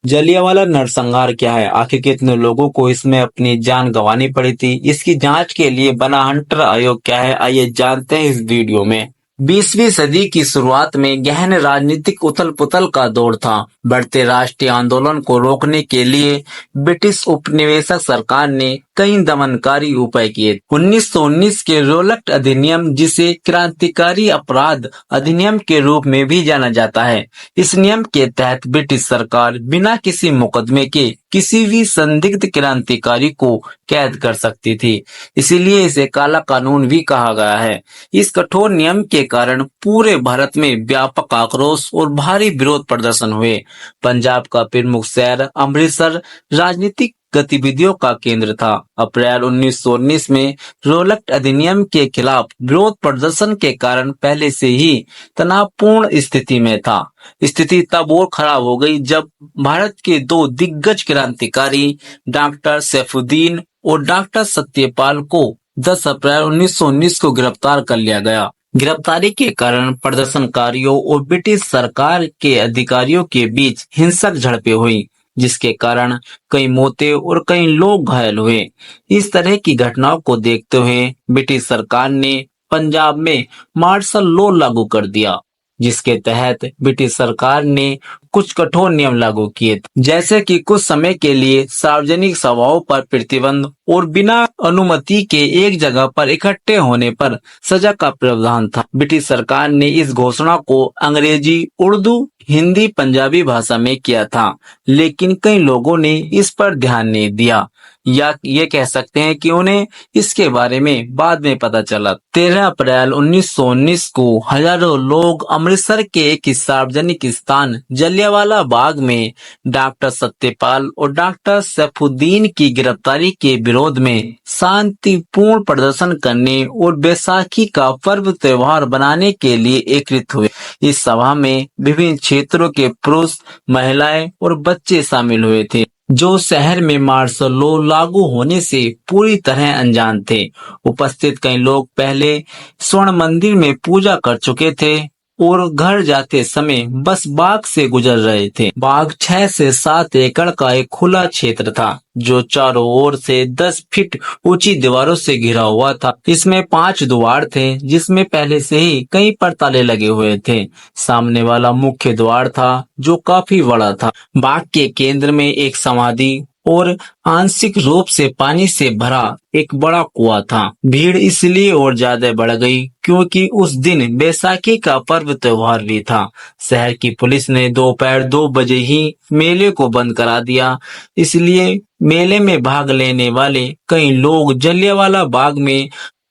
जलियांवाला नरसंहार क्या है? आखिर कितने लोगों को इसमें अपनी जान गंवानी पड़ी थी? इसकी जांच के लिए बना हंटर आयोग क्या है? आइए जानते हैं इस वीडियो में। 20वीं सदी की शुरुआत में गहन राजनीतिक उथल-पुथल का दौर था। बढ़ते राष्ट्रीय आंदोलन को रोकने के लिए ब्रिटिश उपनिवेशक सरकार ने कई दमनकारी उपाय किए। 1919 के रोलक अधिनियम, जिसे क्रांतिकारी अपराध अधिनियम के रूप में भी जाना जाता है, इस नियम के तहत ब्रिटिश सरकार बिना किसी मुकदमे के किसी भी संदिग्ध क्रांतिकारी को कैद कर सकती थी। इसीलिए इसे काला कानून भी कहा गया है। इस कठोर नियम के कारण पूरे भारत में व्यापक आक्रोश और भारी विरोध प्रदर्शन हुए। पंजाब का प्रमुख शहर अमृतसर राजनीतिक गतिविधियों का केंद्र था। अप्रैल 1919 में रोलक अधिनियम के खिलाफ विरोध प्रदर्शन के कारण पहले से ही तनावपूर्ण स्थिति में था। स्थिति तब और खराब हो गई जब भारत के दो दिग्गज क्रांतिकारी डॉक्टर सैफुद्दीन और डॉक्टर सत्यपाल को 10 अप्रैल 1919 को गिरफ्तार कर लिया गया। गिरफ्तारी के कारण प्रदर्शनकारियों और ब्रिटिश सरकार के अधिकारियों के बीच हिंसक झड़पें हुई, जिसके कारण कई मौतें और कई लोग घायल हुए। इस तरह की घटनाओं को देखते हुए ब्रिटिश सरकार ने पंजाब में मार्शल लॉ लागू कर दिया, जिसके तहत ब्रिटिश सरकार ने कुछ कठोर नियम लागू किए, जैसे कि कुछ समय के लिए सार्वजनिक सभाओं पर प्रतिबंध और बिना अनुमति के एक जगह पर इकट्ठे होने पर सजा का प्रावधान था। ब्रिटिश सरकार ने इस घोषणा को अंग्रेजी, उर्दू, हिंदी, पंजाबी भाषा में किया था, लेकिन कई लोगों ने इस पर ध्यान नहीं दिया, या ये कह सकते हैं कि उन्हें इसके बारे में बाद में पता चला। 13 अप्रैल 1919 को हजारों लोग अमृतसर के एक सार्वजनिक स्थान जलियांवाला बाग में डॉक्टर सत्यपाल और डॉक्टर सैफुद्दीन की गिरफ्तारी के विरोध में शांतिपूर्ण प्रदर्शन करने और बैसाखी का पर्व त्योहार बनाने के लिए एकत्रित हुए। इस सभा में विभिन्न क्षेत्रों के पुरुष, महिलाएं और बच्चे शामिल हुए थे, जो शहर में मार्शल लॉ लागू होने से पूरी तरह अनजान थे। उपस्थित कई लोग पहले स्वर्ण मंदिर में पूजा कर चुके थे और घर जाते समय बस बाग से गुजर रहे थे। बाग 6 से 7 एकड़ का एक खुला क्षेत्र था, जो चारों ओर से 10 फीट ऊंची दीवारों से घिरा हुआ था। इसमें 5 द्वार थे, जिसमें पहले से ही कई पर ताले लगे हुए थे। सामने वाला मुख्य द्वार था, जो काफी बड़ा था। बाग के केंद्र में एक समाधि और आंशिक रूप से पानी से भरा एक बड़ा कुआं था। भीड़ इसलिए और ज्यादा बढ़ गई क्योंकि उस दिन बैसाखी का पर्व त्योहार भी था। शहर की पुलिस ने दोपहर 2 बजे ही मेले को बंद करा दिया। इसलिए मेले में भाग लेने वाले कई लोग जलियांवाला बाग में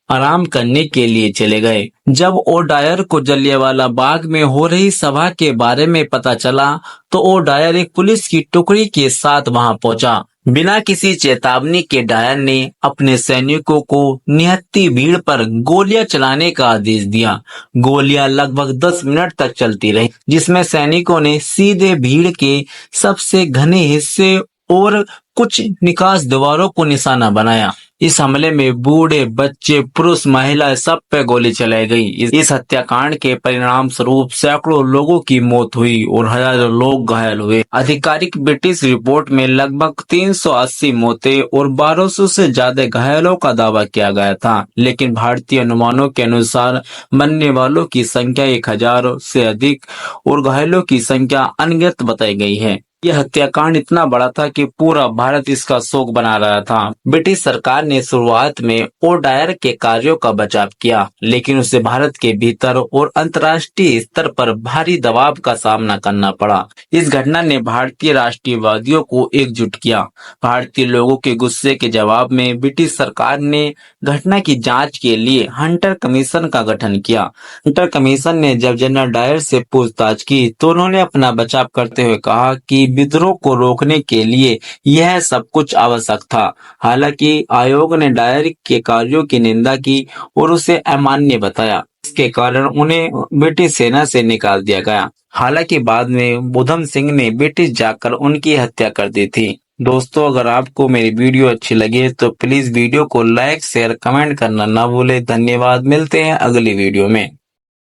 आराम करने के लिए चले गए। जब ओडायर को जलियांवाला बाग में हो रही सभा के बारे में पता चला, तो ओडायर एक पुलिस की टुकड़ी के साथ वहां पहुंचा। बिना किसी चेतावनी के डायर ने अपने सैनिकों को निहत्थी भीड़ पर गोलियां चलाने का आदेश दिया। गोलियां लगभग 10 मिनट तक चलती रही, जिसमें सैनिकों ने सीधे भीड़ के सबसे घने हिस्से और कुछ निकास दीवारों को निशाना बनाया। इस हमले में बूढ़े, बच्चे, पुरुष, महिला सब पे गोली चलाई गई। इस हत्याकांड के परिणाम स्वरूप सैकड़ों लोगों की मौत हुई और हजारों लोग घायल हुए। आधिकारिक ब्रिटिश रिपोर्ट में लगभग 380 मौतें और 1200 से ज्यादा घायलों का दावा किया गया था, लेकिन भारतीय अनुमानों के अनुसार मरने वालों की संख्या 1000 से अधिक और घायलों की संख्या अनगिनत बताई गई है। यह हत्याकांड इतना बड़ा था कि पूरा भारत इसका शोक बना रहा था। ब्रिटिश सरकार ने शुरुआत में ओडायर के कार्यों का बचाव किया, लेकिन उसे भारत के भीतर और अंतर्राष्ट्रीय स्तर पर भारी दबाव का सामना करना पड़ा। इस घटना ने भारतीय राष्ट्रीयवादियों को एकजुट किया। भारतीय लोगों के गुस्से के जवाब में ब्रिटिश सरकार ने घटना की जाँच के लिए हंटर कमीशन का गठन किया। हंटर कमीशन ने जब जनरल डायर से पूछताछ की, तो उन्होंने अपना बचाव करते हुए कहा कि विद्रोह को रोकने के लिए यह सब कुछ आवश्यक था। हालांकि आयोग ने डायर के कार्यों की निंदा की और उसे अमान्य बताया। इसके कारण उन्हें ब्रिटिश सेना से निकाल दिया गया। हालांकि बाद में उधम सिंह ने ब्रिटिश जाकर उनकी हत्या कर दी थी। दोस्तों, अगर आपको मेरी वीडियो अच्छी लगे तो प्लीज वीडियो को लाइक, शेयर, कमेंट करना ना भूले। धन्यवाद। मिलते हैं अगली वीडियो में।